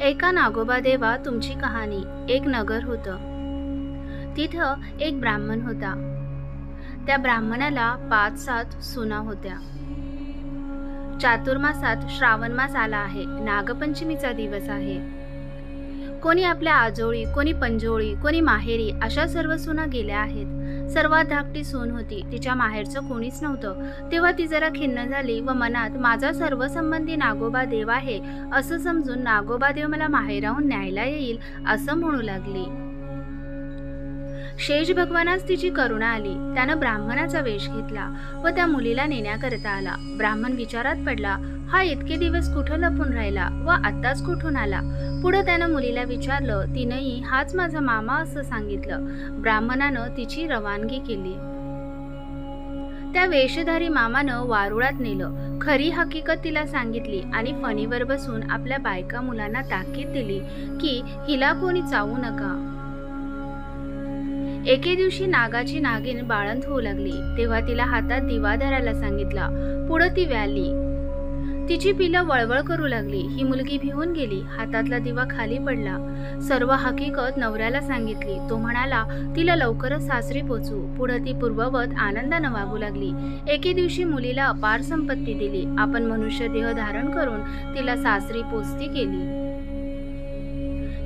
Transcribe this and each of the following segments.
एका नागोबा देवा तुमची कहाणी. एक नगर होतं. तिथं एक ब्राह्मण होता. त्या ब्राह्मणाला 5-7 सुना होत्या. चातुर्मासात श्रावण मास आला आहे. नागपंचमीचा दिवस आहे. कोणी आपल्या आजोळी, कोणी पंजोळी, कोणी माहेरी अशा सर्व सुना गेल्या आहेत. सर्वात धाकटी सून होती. तिच्या माहेरचं कोणीच नव्हतं. तेव्हा ती जरा खिन्न झाली व मनात माझा सर्व संबंधी नागोबा देव आहे असं समजून नागोबा देव मला माहेराहून न्यायला येईल असं म्हणू लागली. शेष भगवानास तिची करुणा आली. त्यानं ब्राह्मणाचा वेश घेतला व त्या मुलीला नेण्याकरता आला. ब्राह्मण विचारात पडला, हा इतके दिवस कुठं लपून राहिला व आत्ताच कुठून आला. पुढं त्यानं मुलीला विचारलं. तिनंही हाच माझा मामा असं सांगितलं. ब्राह्मणानं तिची रवानगी केली. त्या वेशधारी मामानं वारुळात नेलं. खरी हकीकत तिला सांगितली आणि फणीवर बसून आपल्या बायका मुलांना ताकीद दिली की हिला कोणी चावू नका. एके दिवशी नागाची नागिन बाळंत होऊ लागली. तेव्हा तिला हातात दिवा धरायला सांगितला. पुढं ती व्याली. तिची पिलं वळवळ करू लागली. ही मुलगी भिवून गेली. हातातला दिवा खाली पडला. सर्व हकीकत नवऱ्याला सांगितली. तो म्हणाला तिला लवकरच सासरी पोचू. पुढं ती पूर्ववत आनंदानं वागू लागली. एके दिवशी मुलीला अपार संपत्ती दिली. आपण मनुष्य देह धारण करून तिला सासरी पोचती केली.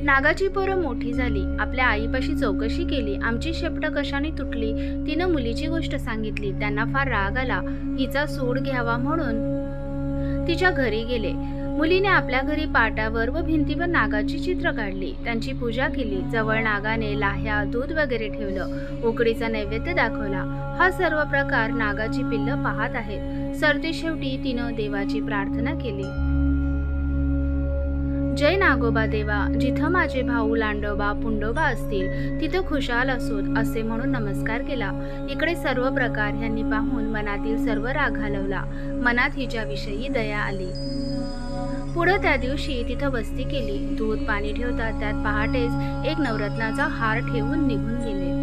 नागाची पोरं मोठी झाली. आपल्या आईपाशी चौकशी केली. आमची शेपट कशाने तुटली. तिनं मुलीची गोष्ट सांगितली. त्यांना फार राग आला. हिचा सूड घ्यावा म्हणून तिच्या घरी गेले. मुलीने आपल्या घरी पाटावर व भिंतीवर नागाची चित्र काढली. त्यांची पूजा केली. जवळ नागाने लाह्या, दूध वगैरे ठेवलं. उकडीचा नैवेद्य दाखवला. हा सर्व प्रकार नागाची पिल्लं पाहत आहेत. सरतेशेवटी तिनं देवाची प्रार्थना केली. जय नागोबा देवा, जिथं माझे भाऊ लांडोबा पुंडोबा असतील तिथं खुशाल असोत असे म्हणून नमस्कार केला. इकडे सर्व प्रकार ह्यांनी पाहून मनातील सर्व राग घालवला. मनात हिच्याविषयी दया आली. पुढं त्या दिवशी तिथं वस्ती केली. दूध पाणी ठेवतात त्यात पहाटेच एक नवरत्नाचा हार ठेवून निघून गेले.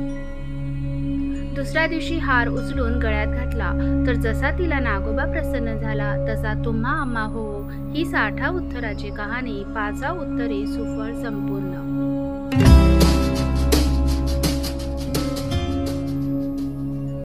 दुसऱ्या दिवशी हार उचलून गळ्यात घातला तर जसा तिला नागोबा प्रसन्न झाला तसा तुम्हा आम्हा हो ही 60 उत्तराची कहाणी 5 उत्तरे सुफळ संपूर्ण.